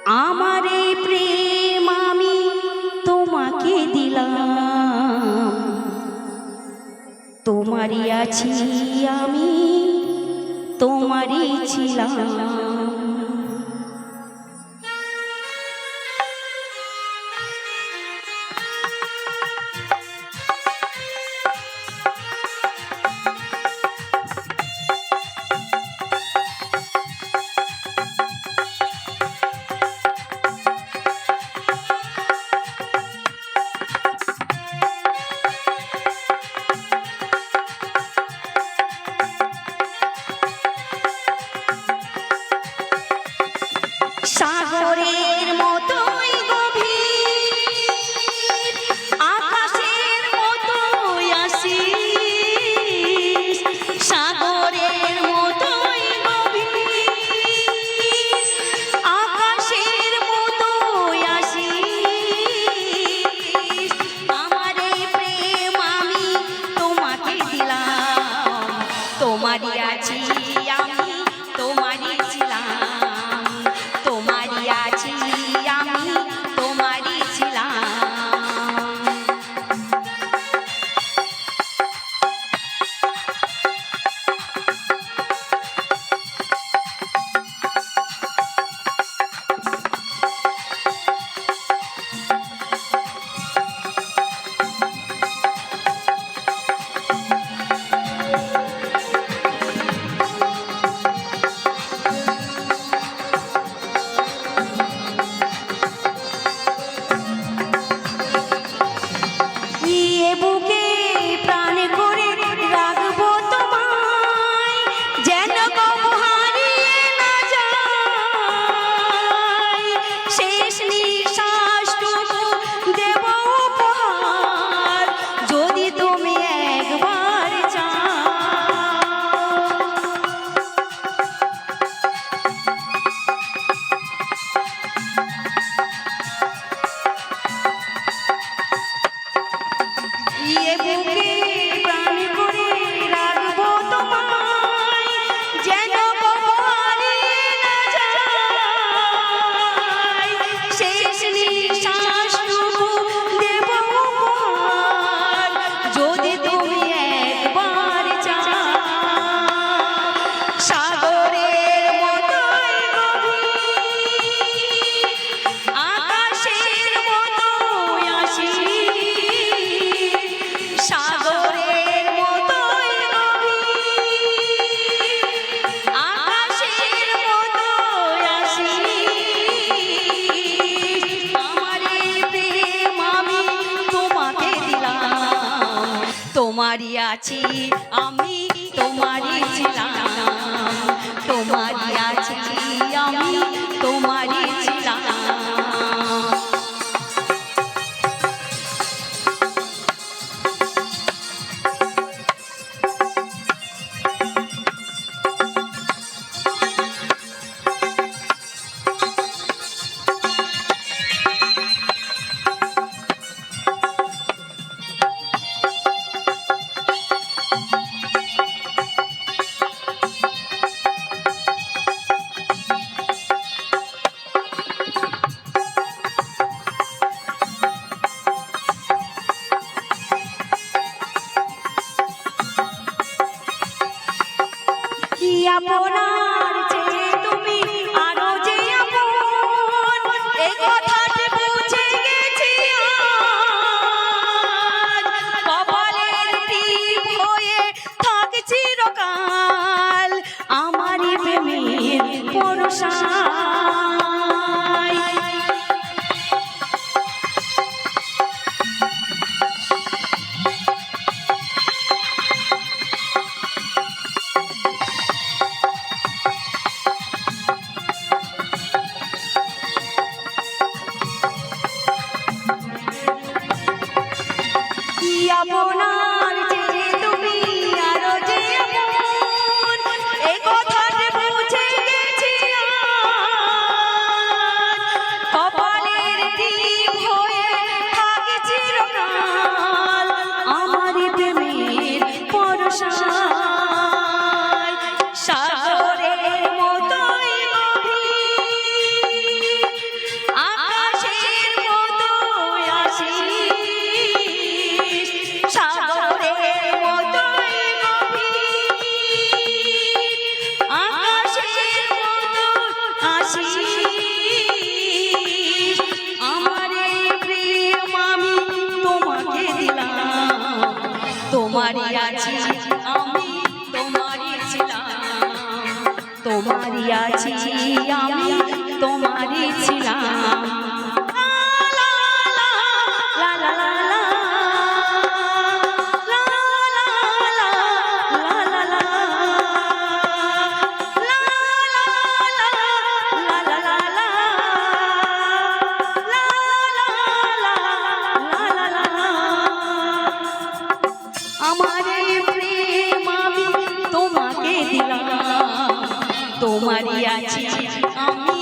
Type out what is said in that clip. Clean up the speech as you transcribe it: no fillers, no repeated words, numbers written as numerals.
আমার এই প্রেম আমি তোমাকে দিলাম, তোমারই আছি আমি, তোমারই ছিলাম। সাগরের মতোই গভীর, আকাশের মতোই আসিস। সাগরের মতোই গভীর, আকাশের মতোই আসিস। আমার এই প্রেম আমি তোমাকে দিলাম, তোমারই আছি আমি, তোমারই ছিলাম। তোমারই আছি আমি, তোমারই ছিলাম। বুকে প্রাণ করে রাখবো তোমায়, যেন কবু হারিয়ে না যায়। শেষ নিঃশ্বাসটুকু দেব উপহার, যদি তুমি একবার চাও। বুকে প্রাণ করে রাখবো তোমায়, যেন কবু হারিয়ে না যায়। শেষ নিঃশ্বাসটুকু দেব উপহার, যদি তুমি একবার চাও। সাগরের মতোই গভীর, আকাশের মতোই আসিস। সাগরের মতোই গভীর, আকাশের মতোই আসিস। আমার এই প্রেম আমি তোমাকে দিলাম, তোমারই আছি আমি, তোমারই ছিলাম। তোমারই আছি আমি, তোমারই ছিলাম। আছিস আমার এই প্রেম আমি তোমাকে দিলাম তোমারই আছি আমি তোমারই ছিলাম তোমারই আছি আমি তোমারই ছিলাম লা লা লা লা লা লা লা লা আমার এই প্রেম আমি তোমাকে দিলাম তোমারই আছি আমি